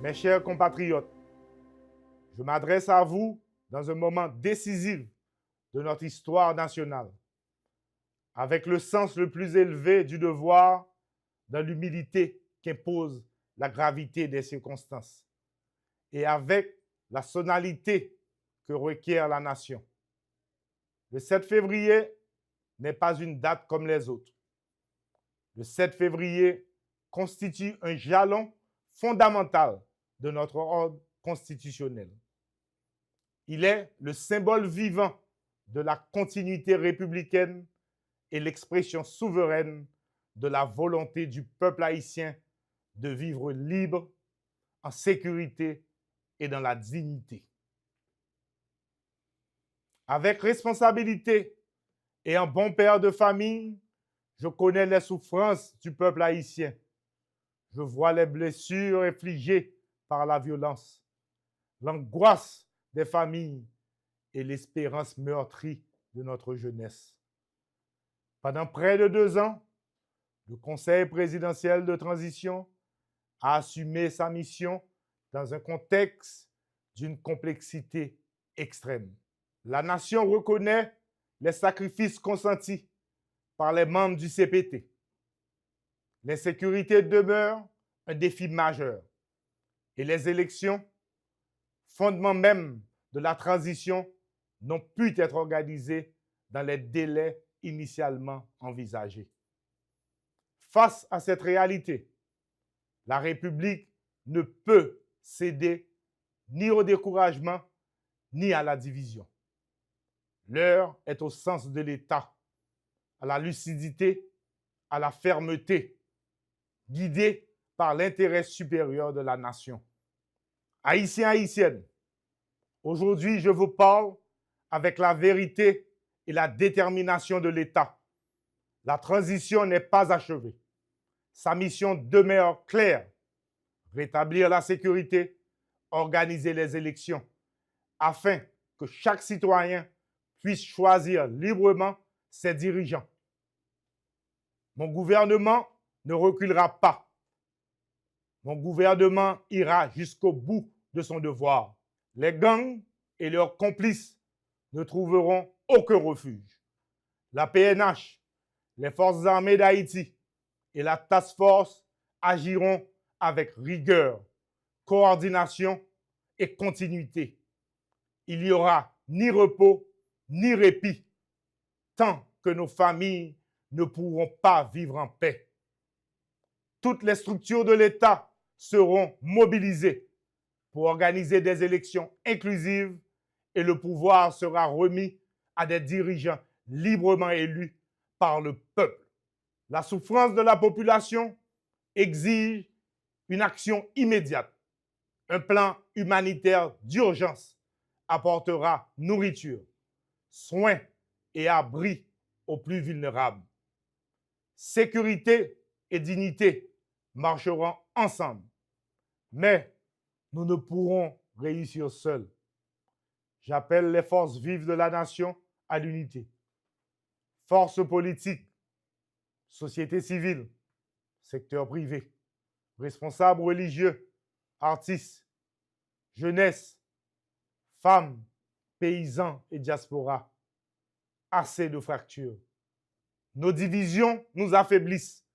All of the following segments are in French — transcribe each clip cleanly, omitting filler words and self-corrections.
Mes chers compatriotes, je m'adresse à vous dans un moment décisif de notre histoire nationale, avec le sens le plus élevé du devoir, dans l'humilité qu'impose la gravité des circonstances, et avec la sonalité que requiert la nation. Le 7 février n'est pas une date comme les autres. Le 7 février constitue un jalon fondamental de notre ordre constitutionnel. Il est le symbole vivant de la continuité républicaine et l'expression souveraine de la volonté du peuple haïtien de vivre libre, en sécurité et dans la dignité. Avec responsabilité et en bon père de famille, je connais les souffrances du peuple haïtien. Je vois les blessures infligées par la violence, l'angoisse des familles et l'espérance meurtrie de notre jeunesse. Pendant près de 2 ans, le Conseil présidentiel de transition a assumé sa mission dans un contexte d'une complexité extrême. La nation reconnaît les sacrifices consentis par les membres du CPT. L'insécurité demeure un défi majeur et les élections, fondement même de la transition, n'ont pu être organisées dans les délais initialement envisagés. Face à cette réalité, la République ne peut céder ni au découragement ni à la division. L'heure est au sens de l'État, à la lucidité, à la fermeté, guidée par l'intérêt supérieur de la nation. Haïtiens, Haïtiennes, aujourd'hui je vous parle avec la vérité et la détermination de l'État. La transition n'est pas achevée. Sa mission demeure claire: rétablir la sécurité, organiser les élections, afin que chaque citoyen puisse choisir librement ses dirigeants. Mon gouvernement ne reculera pas. Mon gouvernement ira jusqu'au bout de son devoir. Les gangs et leurs complices ne trouveront aucun refuge. La PNH, les forces armées d'Haïti et la Task Force agiront avec rigueur, coordination et continuité. Il n'y aura ni repos ni répit tant que nos familles ne pourront pas vivre en paix. Toutes les structures de l'État seront mobilisées pour organiser des élections inclusives et le pouvoir sera remis à des dirigeants librement élus par le peuple. La souffrance de la population exige une action immédiate. Un plan humanitaire d'urgence apportera nourriture, soins et abris aux plus vulnérables. Sécurité et dignité marcheront ensemble, mais nous ne pourrons réussir seuls. J'appelle les forces vives de la nation à l'unité. Forces politiques, société civile, secteur privé, responsables religieux, artistes, jeunesse, femmes, paysans et diaspora. Assez de fractures. Nos divisions nous affaiblissent.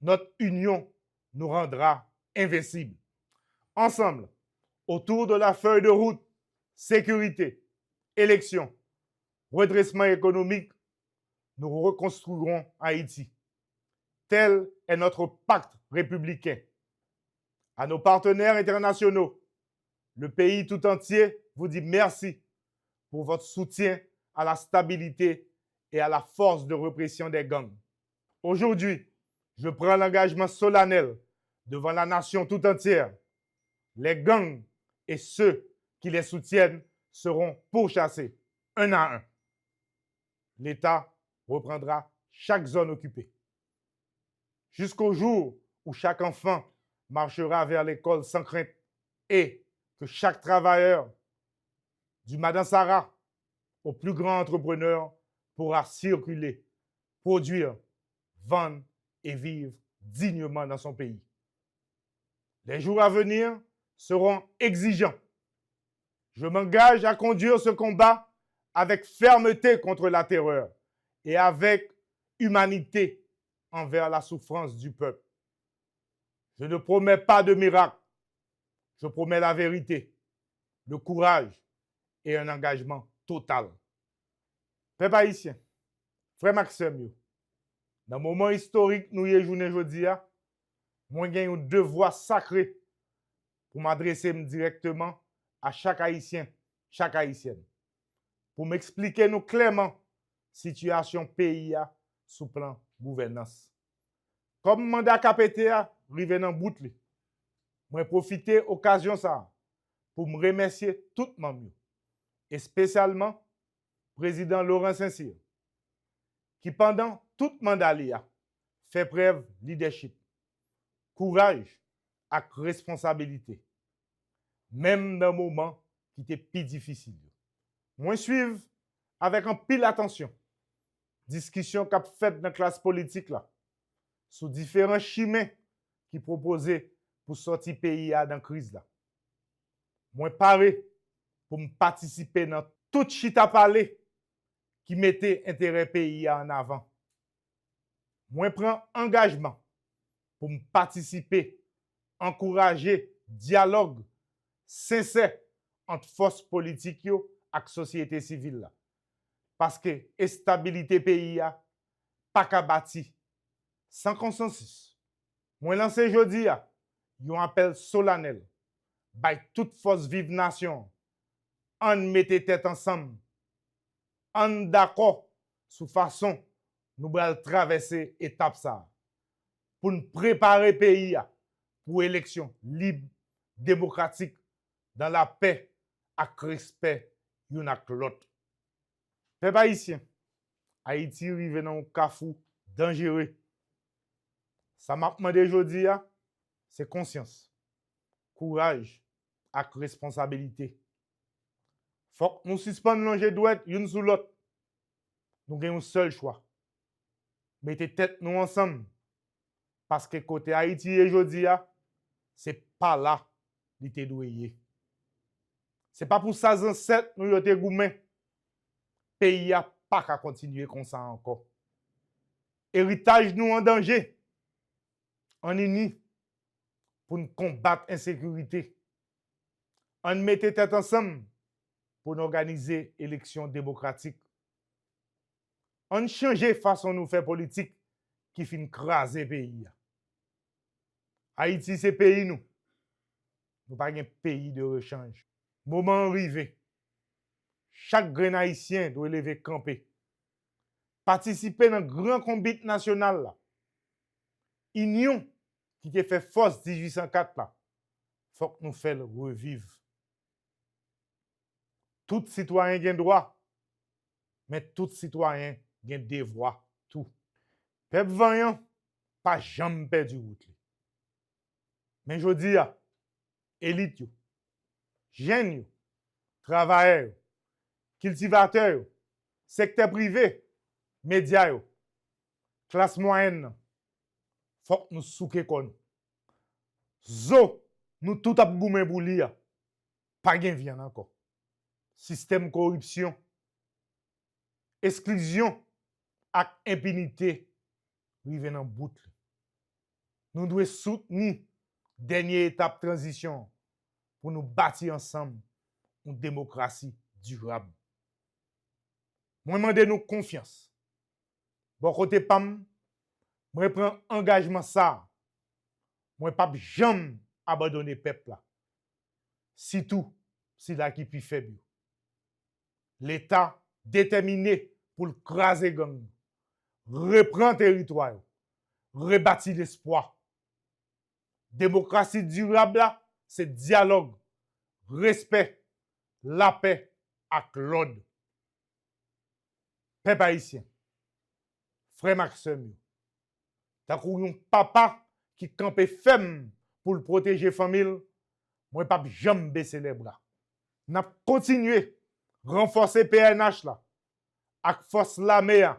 Notre union nous rendra invincibles. Ensemble, autour de la feuille de route, sécurité, élections, redressement économique, nous reconstruirons Haïti. Tel est notre pacte républicain. À nos partenaires internationaux, le pays tout entier vous dit merci pour votre soutien à la stabilité et à la force de répression des gangs. Aujourd'hui, je prends l'engagement solennel devant la nation tout entière. Les gangs et ceux qui les soutiennent seront pourchassés un à un. L'État reprendra chaque zone occupée. Jusqu'au jour où chaque enfant marchera vers l'école sans crainte et que chaque travailleur, du Madansara au plus grand entrepreneur, pourra circuler, produire, vendre et vivre dignement dans son pays. Les jours à venir seront exigeants. Je m'engage à conduire ce combat avec fermeté contre la terreur et avec humanité envers la souffrance du peuple. Je ne promets pas de miracle, je promets la vérité, le courage et un engagement total. Peuple haïtien, frère Maxime, dans le moment historique nous y est journée aujourd'hui, moi j'ai un devoir sacré pour m'adresser directement à chaque Haïtien, chaque Haïtienne, pour m'expliquer nous clairement situation pays sous plan gouvernance. Comme mandat KPT arrivé dans bout li, moi profiter occasion ça pour me remercier tout le monde et spécialement président Laurent Saint-Cyr qui pendant tout mandat fait preuve de leadership, courage et responsabilité même dans moment qui était plus difficile. Moi suivre avec un pile attention discussion qu'a faite dans la classe politique là sur différents chemins qui proposaient pour sortir pays dans la crise là. Moi paré pour me participer dans tout chita parler qui mettait intérêt pays en avant. Moi prends engagement pour me participer, encourager dialogue sincère entre forces politiques et société civile là. Parce que la stabilité pays a pas qu'à bâtir sans consensus. Moi lancé aujourd'hui un appel solennel by toute force vive nation. On mette tête ensemble. On d'accord sur façon nous allons traverser étape ça pour nous préparer pays pour élection libre, démocratique dans la paix et respect yon ak l'autre. Peuple haïtien, Haïti arrive dans un carrefour dangereux. Ça m'a demandé aujourd'hui, c'est conscience, courage et responsabilité. Faut que nous suspendions l'enjeu douette l'une sous l'autre. Nous avons un seul choix. Mettez tête nous ensemble. Parce que côté Haïti aujourd'hui, c'est pas là qu'il était doué. C'est pas pour ça ancêtres nous yote goumé. Pays a pas qu'à continuer comme ça encore. Héritage nous en danger. On uni pour nous combattre l'insécurité. On mette tête ensemble pour nous organiser élections démocratiques. On change façon nous faire politique qui fin craser pays. Haïti c'est pays nous. Nous pas un pays de rechange. Moment arrivé. Chaque grain haïtien doit lever camper. Participer dans le grand combat national là. Union qui a fait force 1804 là. Faut que nous fassions revivre. Tout citoyen a droit, mais tout citoyen a devoir tout. Peuple vaillant, pas jamais perdu route. Mais je dis, élite, jeunes, travailleurs, cultivateurs, secteur privé, médias, classe moyenne, faut que nous souke kon. Zo, nous tout ap goumen pour lire. Pas gen vient encore. Système corruption, exclusion et impunité rive dans bout. Nous devons soutenir dernière étape transition pour nous bâtir ensemble une démocratie durable. Moi demande nous confiance. Bon côté pam, moi prends engagement ça. Moi pas jamais abandonner peuple là. Si tout, si là qui plus faible. L'État déterminé pour le craser gang, reprendre territoire, rebâtir l'espoir. Démocratie durable, c'est dialogue, respect, la paix et l'ordre. Peuple haïtien, frère Maxime, t'as un papa qui campe ferme pour le protéger famille, moi pas jamais baisser les bras. N'a continué renforcer PNH là, avec force l'armée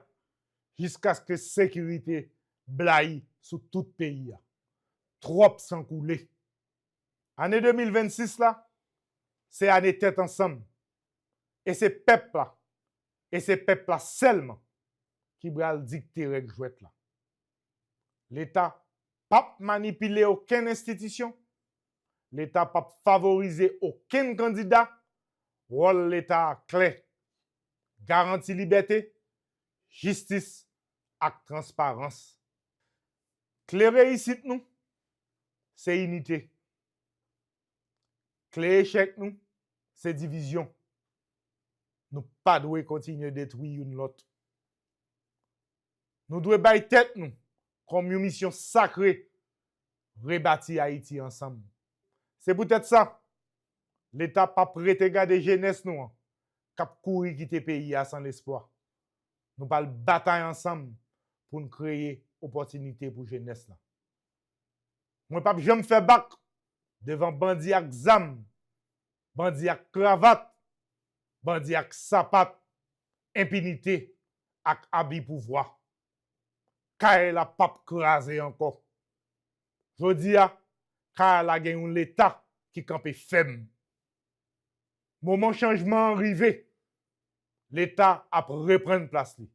jusqu'à ce que sécurité blaye sur tout pays. Trop sans couler. Année 2026 là, c'est année tête ensemble. Et c'est peuple là, et c'est peuple là seulement qui va dicter règle jouette là. L'État pas manipuler aucune institution, l'État pas favoriser aucun candidat, rôle l'État clair, garantie liberté, justice et transparence. Clé réussite nous, c'est unité. Clé échec nous, c'est division. Nous pas devons continuer de détruire une l'autre. Nous devons bailler tête nous comme une mission sacrée, rebâtir Haïti ensemble. C'est peut-être ça. L'État pas prêt à garder jeunesse nous, cap courir quitter le pays sans l'espoir. Nous parlons bataille ensemble pour nous créer opportunité pour jeunesse là. Moi pas jamais faire bac devant bandit ak zam, bandit ak cravate, bandit ak sapat, impunité ak habit pouvoir. Kay la pape crasé encore. Jodi a, kay la gen un l'État qui campé faible. Moment changement arrivé, l'État a reprendre place li.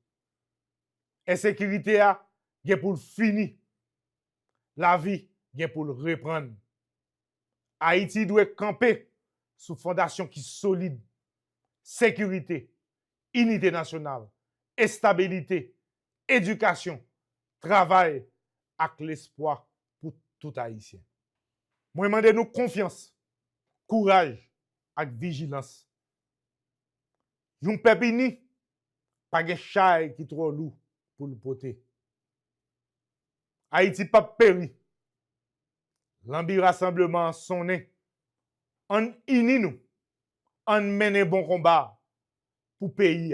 Insécurité a gen pour fini. La vie gen pour reprendre. Haïti doit camper sous fondation qui solide. Sécurité, unité nationale, stabilité, éducation, travail avec l'espoir pour tout Haïtien. Moi, demande nous confiance, courage et vigilance. Yon peuple uni, pas de chay qui trop lourd pour le porter. Haïti pas péri. L'ambi rassemblement sonné. On uni nous. On mène bon combat pour pays.